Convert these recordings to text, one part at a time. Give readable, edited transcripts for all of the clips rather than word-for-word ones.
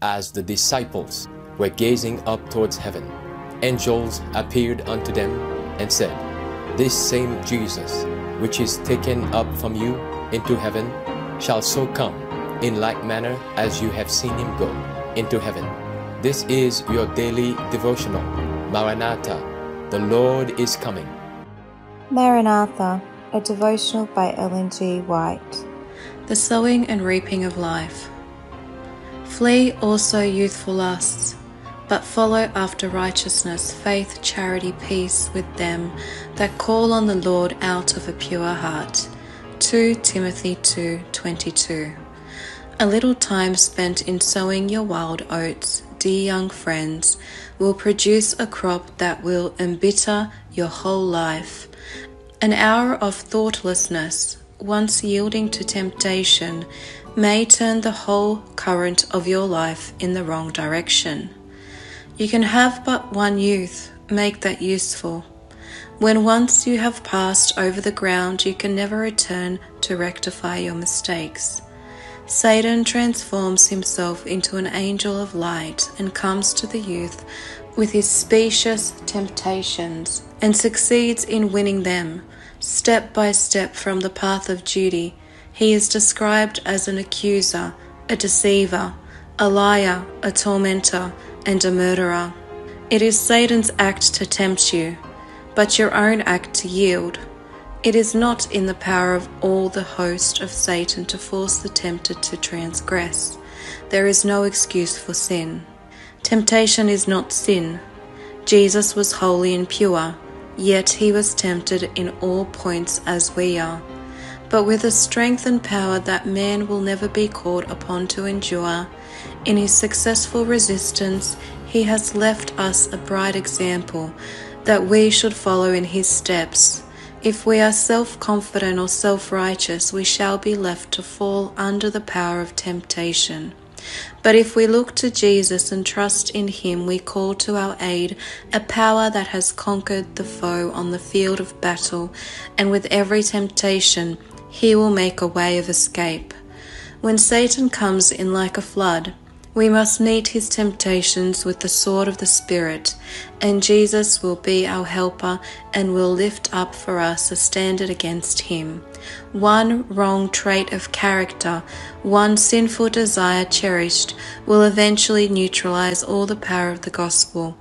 As the disciples were gazing up towards heaven, angels appeared unto them and said, This same Jesus, which is taken up from you into heaven, shall so come in like manner as you have seen him go into heaven. This is your daily devotional. Maranatha, the Lord is coming. Maranatha, a devotional by Ellen G. White. The sowing and reaping of life. Flee also youthful lusts, but follow after righteousness, faith, charity, peace with them that call on the Lord out of a pure heart. 2 Timothy 2:22. A little time spent in sowing your wild oats, dear young friends, will produce a crop that will embitter your whole life. An hour of thoughtlessness, once yielding to temptation, may turn the whole current of your life in the wrong direction. You can have but one youth, make that useful. When once you have passed over the ground, you can never return to rectify your mistakes. Satan transforms himself into an angel of light and comes to the youth with his specious temptations and succeeds in winning them, step by step from the path of duty. He is described as an accuser, a deceiver, a liar, a tormentor, and a murderer. It is Satan's act to tempt you, but your own act to yield. It is not in the power of all the host of Satan to force the tempted to transgress. There is no excuse for sin. Temptation is not sin. Jesus was holy and pure, yet he was tempted in all points as we are, but with a strength and power that man will never be called upon to endure. In his successful resistance, he has left us a bright example that we should follow in his steps. If we are self-confident or self-righteous, we shall be left to fall under the power of temptation. But if we look to Jesus and trust in him, we call to our aid a power that has conquered the foe on the field of battle, and with every temptation, he will make a way of escape. When Satan comes in like a flood, we must meet his temptations with the sword of the Spirit, and Jesus will be our helper and will lift up for us a standard against him. One wrong trait of character, one sinful desire cherished, will eventually neutralize all the power of the gospel.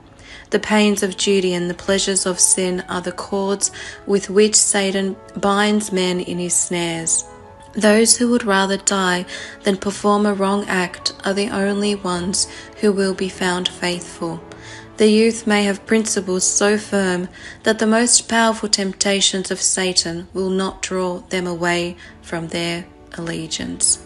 The pains of duty and the pleasures of sin are the cords with which Satan binds men in his snares. Those who would rather die than perform a wrong act are the only ones who will be found faithful. The youth may have principles so firm that the most powerful temptations of Satan will not draw them away from their allegiance.